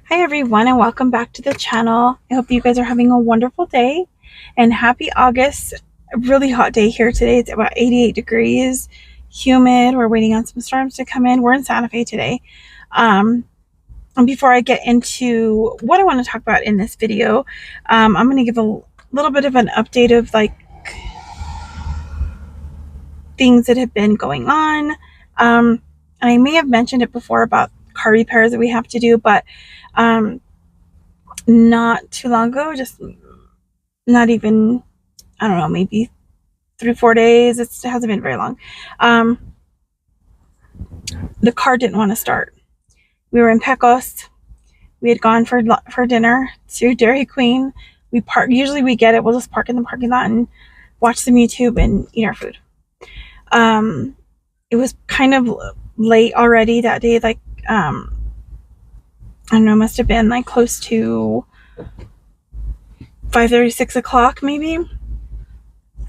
Hi everyone and welcome back to the channel. I hope you guys are having a wonderful day and happy August. A really hot day here today. It's about 88 degrees, humid. We're waiting on some storms to come in. We're in Santa Fe today. And before I get into what I want to talk about in this video, I'm going to give a little bit of an update of like things that have been going on. I may have mentioned it before about car repairs that we have to do, but not too long ago, just not even, I don't know, maybe 3-4 days. It hasn't been very long. The car didn't want to start. We were in Pecos. We had gone for dinner to Dairy Queen. We park. Usually we get it. We'll just park in the parking lot and watch some YouTube and eat our food. It was kind of late already that day. Like, I don't know, must have been like close to 5:30, 6 o'clock maybe.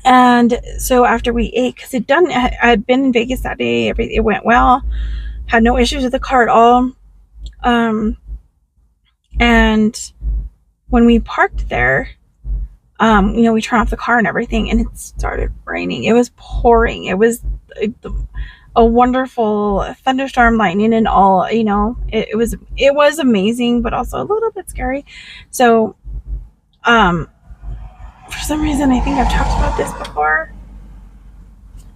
And so after we ate, because I had been in Vegas that day, it went well, had no issues with the car at all. And when we parked there, we turned off the car and everything, and it started raining. It was pouring. It was a wonderful thunderstorm, lightning, and all. It was amazing, but also a little bit scary. So, for some reason, I think I've talked about this before,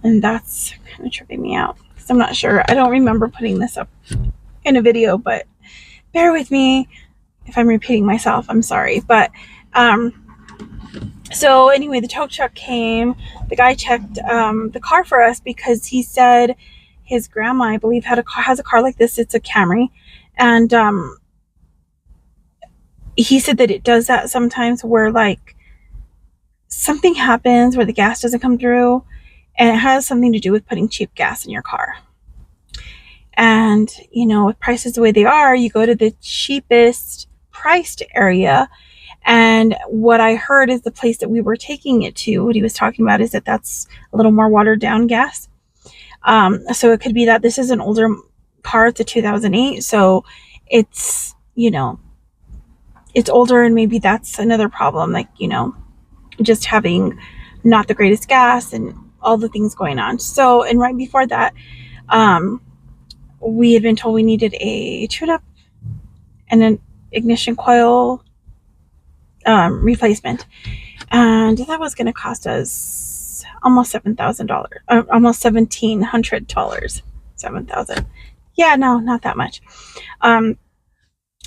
and that's kind of tripping me out because I'm not sure. I don't remember putting this up in a video, but bear with me if I'm repeating myself. I'm sorry. But so anyway, the tow truck came. The guy checked the car for us because he said his grandma, I believe, has a car like this. It's a Camry, and he said that it does that sometimes, where like something happens where the gas doesn't come through, and it has something to do with putting cheap gas in your car. And with prices the way they are, you go to the cheapest priced area. And what I heard is the place that we were taking it to, what he was talking about, is that that's a little more watered down gas. So it could be that this is an older car. It's a 2008, so it's it's older, and maybe that's another problem, like just having not the greatest gas and all the things going on. So, and right before that, we had been told we needed a tune-up and an ignition coil replacement, and that was going to cost us almost $7,000, almost $1,700. 7,000. Yeah, no, not that much.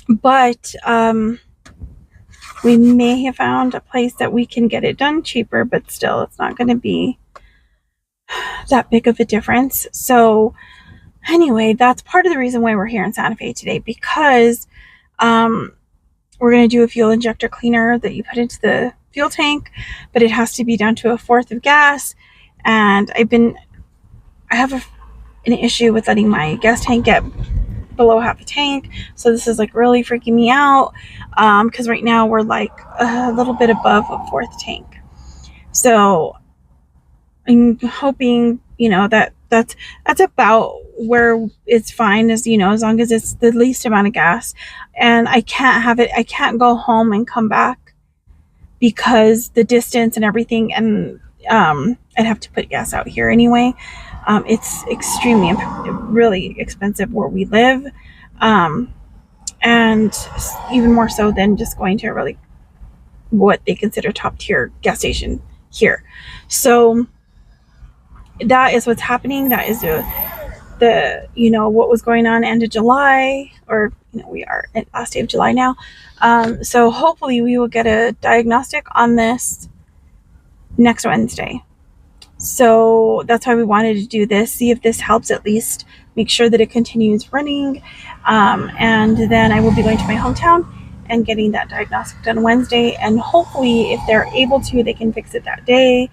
But we may have found a place that we can get it done cheaper, but still, it's not going to be that big of a difference. So anyway, that's part of the reason why we're here in Santa Fe today, because we're going to do a fuel injector cleaner that you put into the fuel tank, but it has to be down to 1/4 of gas. And I have an issue with letting my gas tank get below half a tank. So this is like really freaking me out, because right now we're like a little bit above 1/4 tank. So I'm hoping that's about where it's fine, as as long as it's the least amount of gas. And I can't go home and come back because the distance and everything, and I'd have to put gas out here anyway. It's extremely, really expensive where we live, and even more so than just going to really what they consider top tier gas station here. So that is what's happening. That is the what was going on end of July, or we are at last day of July now. So hopefully we will get a diagnostic on this next Wednesday. So that's why we wanted to do this, see if this helps, at least make sure that it continues running. And then I will be going to my hometown and getting that diagnostic done Wednesday. And hopefully if they're able to, they can fix it that day.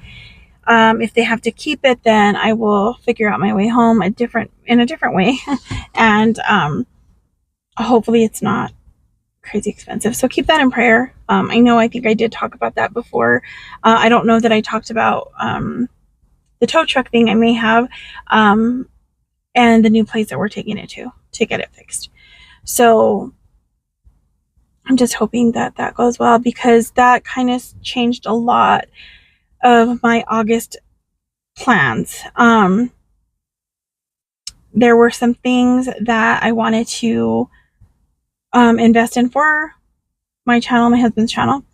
If they have to keep it, then I will figure out my way home in a different way. And hopefully it's not crazy expensive. So keep that in prayer. I think I did talk about that before. I don't know that I talked about the tow truck thing. I may have, and the new place that we're taking it to get it fixed. So I'm just hoping that that goes well, because that kind of changed a lot of my August plans. There were some things that I wanted to invest in for my channel, my husband's channel,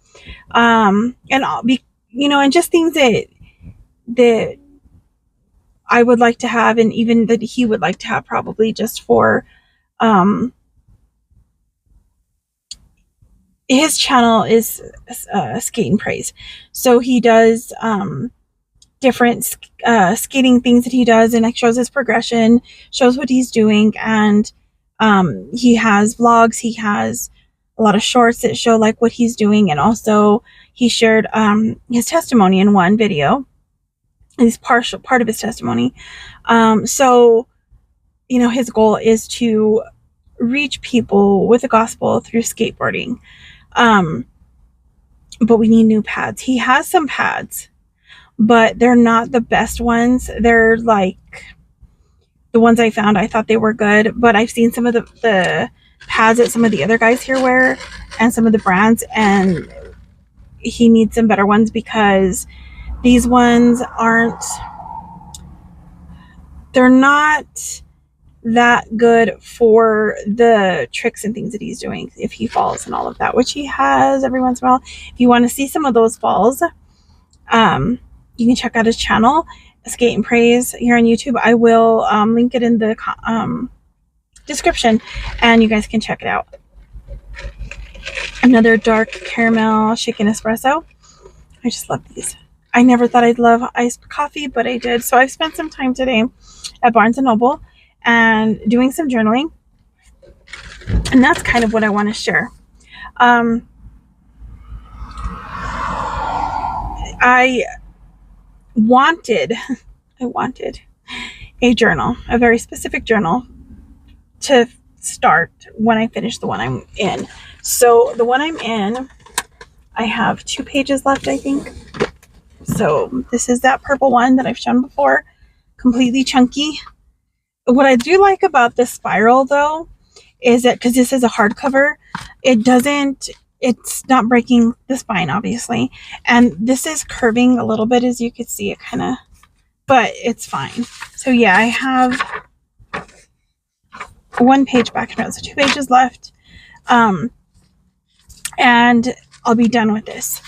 and I'll be, and just things that I would like to have, and even that he would like to have, probably just for his channel is Skate and Praise. So he does different skating things that he does, and like shows his progression, shows what he's doing, and he has vlogs, he has a lot of shorts that show like what he's doing, and also he shared his testimony in one video, his part of his testimony. So his goal is to reach people with the gospel through skateboarding. But we need new pads. He has some pads, but they're not the best ones. They're like the ones I found. I thought they were good, but I've seen some of the pads that some of the other guys here wear, and some of the brands, and he needs some better ones, because these ones they're not that good for the tricks and things that he's doing if he falls and all of that, which he has every once in a while. If you want to see some of those falls, you can check out his channel, Skate and Praise, here on YouTube. I will link it in the description, and you guys can check it out. Another dark caramel shaken espresso. I just love these. I never thought I'd love iced coffee, but I did. So I've spent some time today at Barnes & Noble and doing some journaling, and that's kind of what I want to share. I wanted a journal, a very specific journal, to start when I finish the one I'm in. So the one I'm in, I have 2 pages left, I think. So this is that purple one that I've shown before, completely chunky. What I do like about this spiral, though, is that because this is a hardcover, it's not breaking the spine, obviously. And this is curving a little bit, as you can see, but it's fine. So yeah, I have 1 page back and front, so 2 pages left. And I'll be done with this.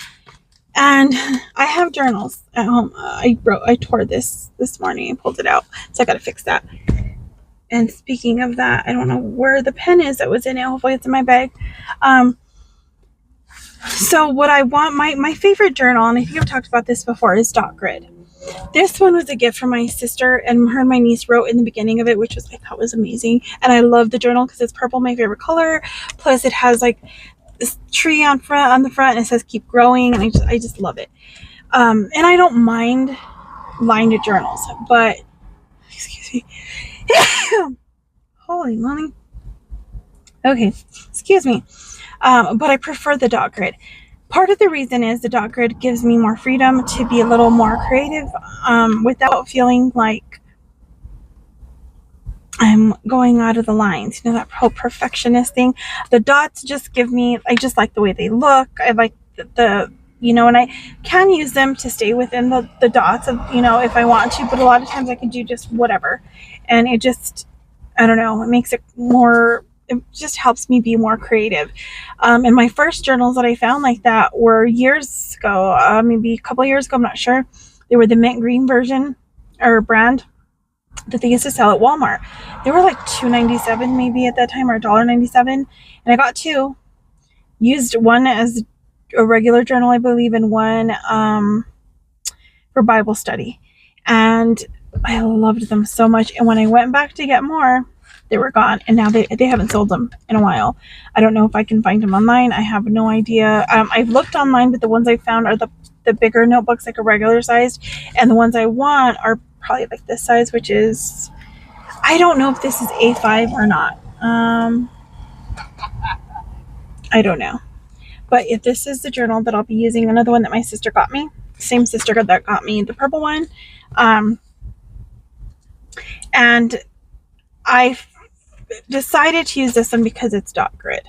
And I have journals at home. I tore this morning and pulled it out, so I gotta fix that. And speaking of that, I don't know where the pen is that was in it. Hopefully it's in my bag. So what I want, my favorite journal, and I think I've talked about this before, is Dot Grid. This one was a gift from my sister, and her and my niece wrote in the beginning of it, which I thought was amazing. And I love the journal because it's purple, my favorite color. Plus it has like this tree on the front, and it says keep growing, and I just love it. And I don't mind lined journals, but excuse me. Holy moly. Okay, excuse me. But I prefer the Dot Grid. Part of the reason is the Dot Grid gives me more freedom to be a little more creative, without feeling like I'm going out of the lines. That whole perfectionist thing. The dots just I just like the way they look. I like and I can use them to stay within the dots of, if I want to, but a lot of times I can do just whatever. And it just, I don't know, it just helps me be more creative. And my first journals that I found like that were years ago, maybe a couple years ago, I'm not sure. They were the mint green version or brand that they used to sell at Walmart. They were like $2.97 maybe at that time, or $1.97. And I got 2. Used one as a regular journal, I believe, and one for Bible study. And I loved them so much. And when I went back to get more, they were gone, and now they haven't sold them in a while. I don't know if I can find them online. I have no idea. I've looked online, but the ones I found are the bigger notebooks, like a regular size, and the ones I want are probably like this size, which is, I don't know if this is A5 or not. I don't know. But if this is the journal that I'll be using, another one that my sister got me, same sister that got me the purple one. And I decided to use this one because it's Dot Grid.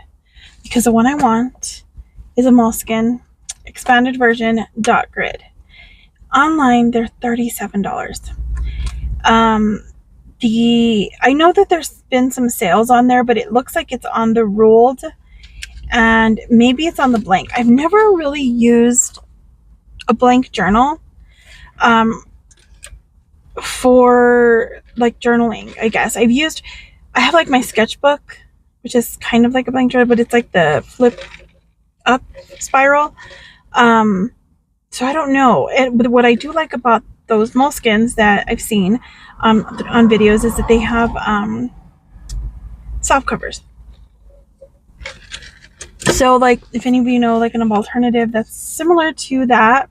because the one I want is a Moleskine expanded version dot grid. Online, they're $37. I know that there's been some sales on there, but it looks like it's on the ruled, and maybe it's on the blank. I've never really used a blank journal for like journaling, I guess. I have like my sketchbook, which is kind of like a blank journal, but it's like the flip up spiral. So I don't know. But what I do like about those Moleskines that I've seen on videos is that they have soft covers. So like if any of you know like an alternative that's similar to that,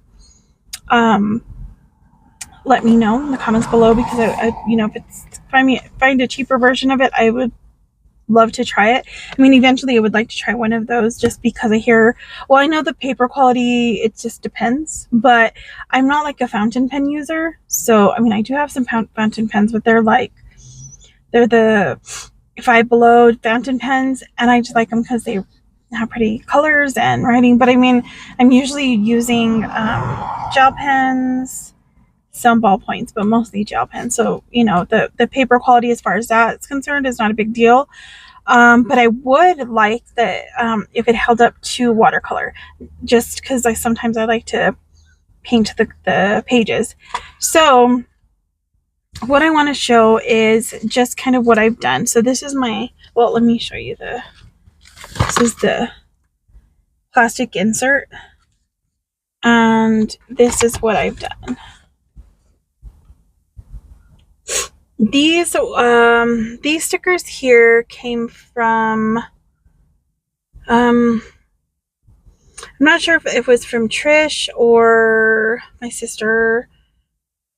let me know in the comments below, because I if find a cheaper version of it, I would love to try it. I mean, eventually I would like to try one of those, just because I know the paper quality, it just depends, but I'm not like a fountain pen user. So I mean, I do have some fountain pens, but they're the Five Below fountain pens, and I just like them because they have pretty colors and writing. But I mean, I'm usually using gel pens, some ballpoints, but mostly gel pens. So, the paper quality as far as that's concerned is not a big deal. But I would like that if it held up to watercolor, just because sometimes I like to paint the pages. So what I want to show is just kind of what I've done. So this is let me show you this is the plastic insert, and this is what I've done. These stickers here came from I'm not sure if it was from Trish or my sister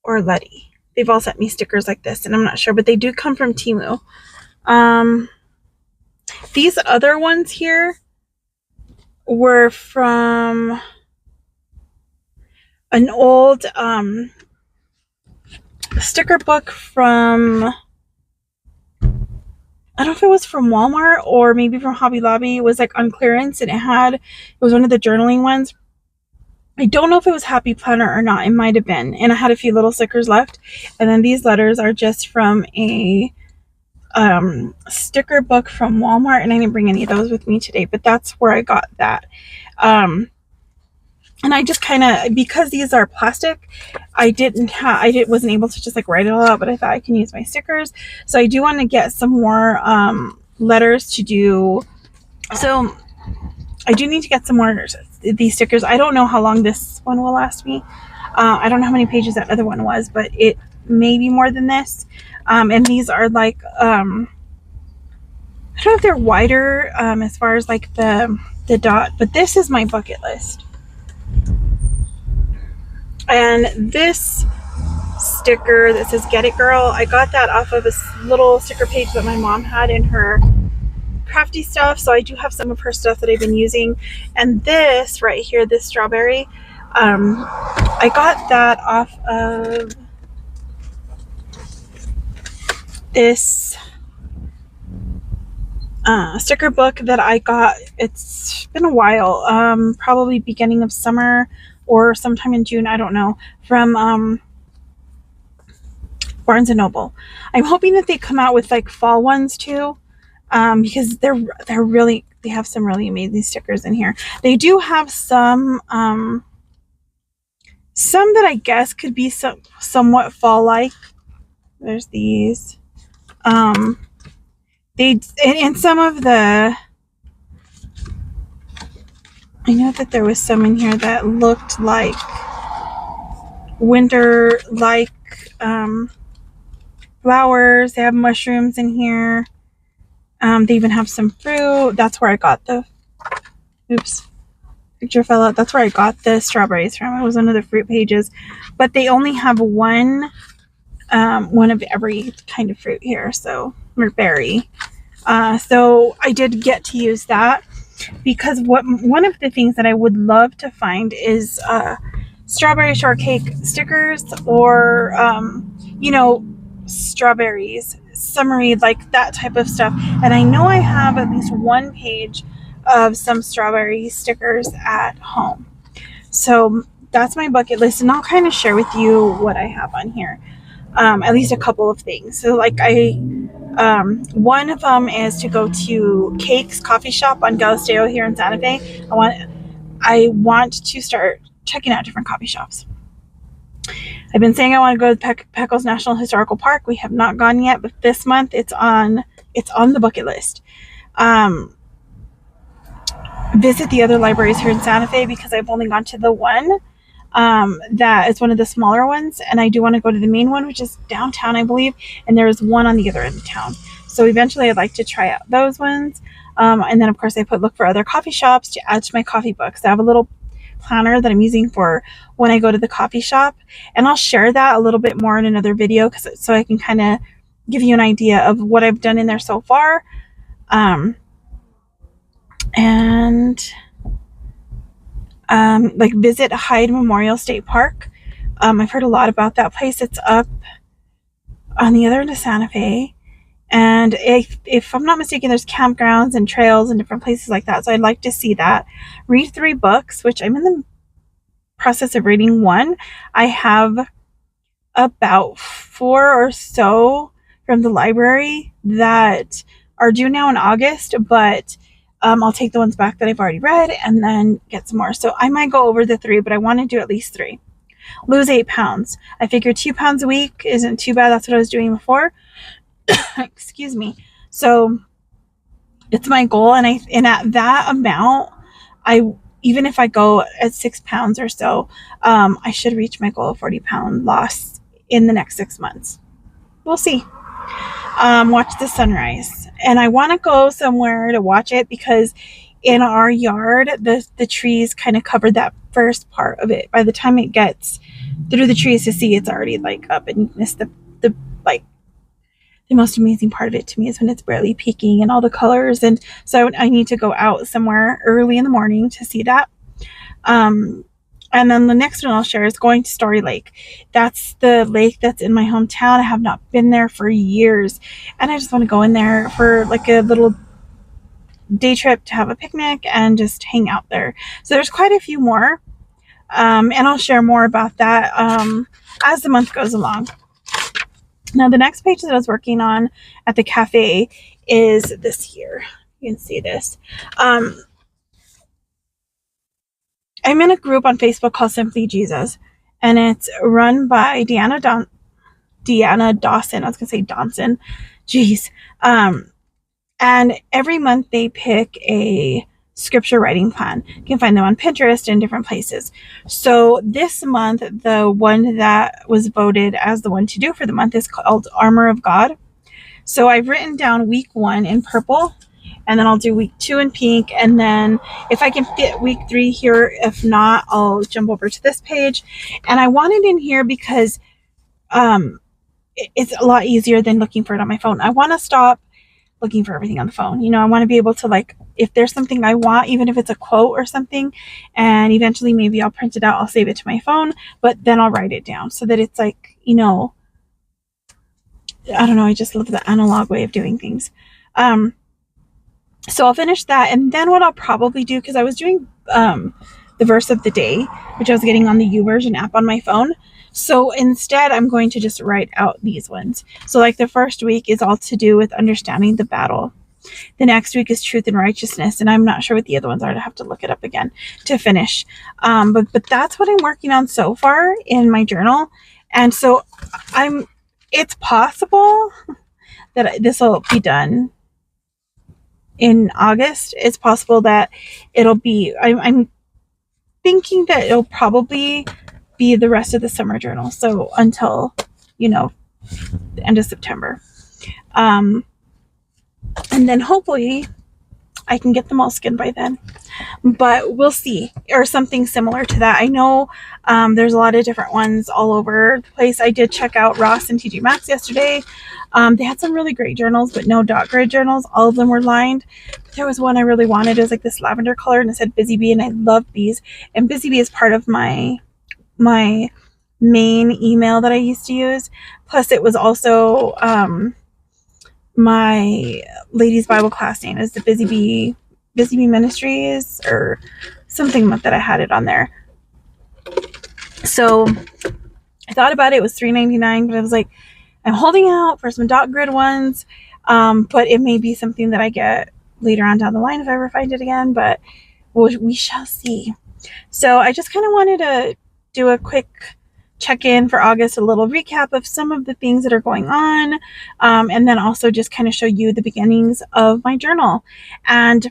or Letty. They've all sent me stickers like this, and I'm not sure, but they do come from Temu. These other ones here were from an old sticker book from, I don't know if it was from Walmart or maybe from Hobby Lobby. It was like on clearance, and it was one of the journaling ones. I don't know if it was Happy Planner or not. It might have been. And I had a few little stickers left. And then these letters are just from a sticker book from Walmart, and I didn't bring any of those with me today, but that's where I got that. And I just kind of, because these are plastic, I wasn't able to just like write it all out, but I thought I can use my stickers. So I do want to get some more letters to do. So I do need to get some more these stickers. I don't know how long this one will last me. I don't know how many pages that other one was, but it may be more than this. And these are like, I don't know if they're wider as far as like the dot, but this is my bucket list. And this sticker that says "Get It Girl," I got that off of a little sticker page that my mom had in her crafty stuff. So I do have some of her stuff that I've been using. And this right here, this strawberry, I got that off of this sticker book that I got. It's been a while, probably beginning of summer or sometime in June, I don't know, from Barnes & Noble. I'm hoping that they come out with like fall ones too, because they have some really amazing stickers in here. They do have some that I guess could be somewhat fall-like. There's these. And some of the, I know that there was some in here that looked like winter, like flowers. They have mushrooms in here. They even have some fruit. That's where I got picture fell out. That's where I got the strawberries from. It was one of the fruit pages, but they only have one of every kind of fruit here, or berry. So I did get to use that, because one of the things that I would love to find is strawberry shortcake stickers, or strawberries, summery, like that type of stuff. And I know I have at least one page of some strawberry stickers at home. So that's my bucket list, and I'll kind of share with you what I have on here. At least a couple of things. So like one of them is to go to Cake's coffee shop on Galisteo here in Santa Fe. I want to start checking out different coffee shops. I've been saying I want to go to Pecos National Historical Park. We have not gone yet, but this month it's on the bucket list. Visit the other libraries here in Santa Fe because I've only gone to the one that is one of the smaller ones, and I do want to go to the main one, which is downtown, I believe, and there is one on the other end of town. So eventually I'd like to try out those ones. And then of course I look for other coffee shops to add to my coffee books. I have a little planner that I'm using for when I go to the coffee shop, and I'll share that a little bit more in another video so I can kind of give you an idea of what I've done in there so far. Like visit Hyde Memorial State Park. I've heard a lot about that place. It's up on the other end of Santa Fe, and if I'm not mistaken, there's campgrounds and trails and different places like that, so I'd like to see that. Read 3 books, which I'm in the process of reading one. I have about 4 or so from the library that are due now in August, but I'll take the ones back that I've already read and then get some more. So I might go over the 3, but I want to do at least 3. Lose 8 pounds. I figure 2 pounds a week isn't too bad. That's what I was doing before. Excuse me. So it's my goal, and at that amount, even if I go at 6 pounds or so, I should reach my goal of 40-pound loss in the next 6 months. We'll see. Watch the sunrise, and I want to go somewhere to watch it because in our yard the trees kind of cover that first part of it. By the time it gets through the trees to see, it's already like up, and you miss the most amazing part of it to me is when it's barely peeking and all the colors. And so I need to go out somewhere early in the morning to see that. And then the next one I'll share is going to Story Lake. That's the lake that's in my hometown. I have not been there for years, and I just want to go in there for like a little day trip to have a picnic and just hang out there. So there's quite a few more, and I'll share more about that as the month goes along. Now the next page that I was working on at the cafe is this here. You can see this. I'm in a group on Facebook called Simply Jesus, and it's run by Deanna Dawson. I was going to say Donson. Jeez. And every month they pick a scripture writing plan. You can find them on Pinterest and different places. So this month, the one that was voted as the one to do for the month is called Armor of God. So I've written down week 1 in purple, and then I'll do week 2 in pink, and then if I can fit week 3 here, if not, I'll jump over to this page. And I want it in here because it's a lot easier than looking for it on my phone. I want to stop looking for everything on the phone. You know, I want to be able to, like, if there's something I want, even if it's a quote or something, and eventually maybe I'll print it out, I'll save it to my phone, but then I'll write it down so that it's like, you know, I don't know, I just love the analog way of doing things. So I'll finish that, and then what I'll probably do, because I was doing the verse of the day, which I was getting on the YouVersion app on my phone. So instead, I'm going to just write out these ones. So like the first week is all to do with understanding the battle. The next week is truth and righteousness, and I'm not sure what the other ones are. I have to look it up again to finish. But that's what I'm working on so far in my journal. And so it's possible that this will be done in August. It's possible that it'll be, I'm thinking that it'll probably be the rest of the summer journal. So until, you know, the end of September. And then hopefully I can get them all skinned by then. But we'll see. Or something similar to that. I know there's a lot of different ones all over the place. I did check out Ross and TJ Maxx yesterday. They had some really great journals, but no dot grid journals. All of them were lined. But there was one I really wanted. It was like this lavender color, and it said Busy Bee, and I love bees. And Busy Bee is part of my main email that I used to use. Plus it was also my ladies Bible class name is the Busy Bee Busy Bee Ministries or something that I had it on there. So I thought about it. It was $3.99, but I was like, I'm holding out for some dot grid ones, but it may be something that I get later on down the line if I ever find it again, but we shall see. So I just kind of wanted to do a quick check-in for August, a little recap of some of the things that are going on, and then also just kind of show you the beginnings of my journal. And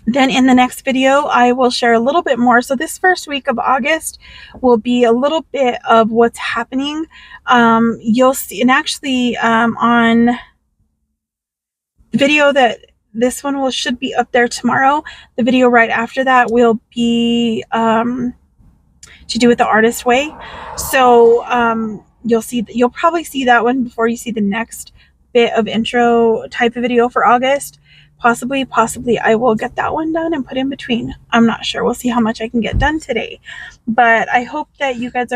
then in the next video, I will share a little bit more. So this first week of August will be a little bit of what's happening. You'll see, and actually on the video that this one should be up there tomorrow. The video right after that will be to do with the artist way. So you'll probably see that one before you see the next bit of intro type of video for August. Possibly I will get that one done and put in between. I'm not sure. We'll see how much I can get done today. But I hope that you guys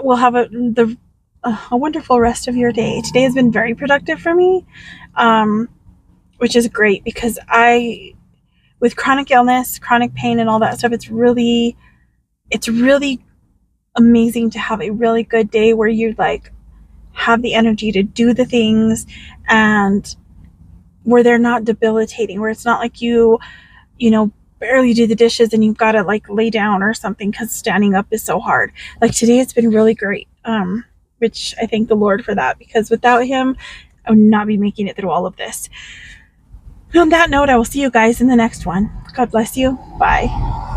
will have a wonderful rest of your day. Today has been very productive for me, which is great because with chronic illness, chronic pain and all that stuff, it's really amazing to have a really good day where you like have the energy to do the things and where they're not debilitating, where it's not like you barely do the dishes and you've got to like lay down or something because standing up is so hard. Like today it's been really great, which I thank the Lord for that, because without him I would not be making it through all of this. On that note, I will see you guys in the next one. God bless you. Bye.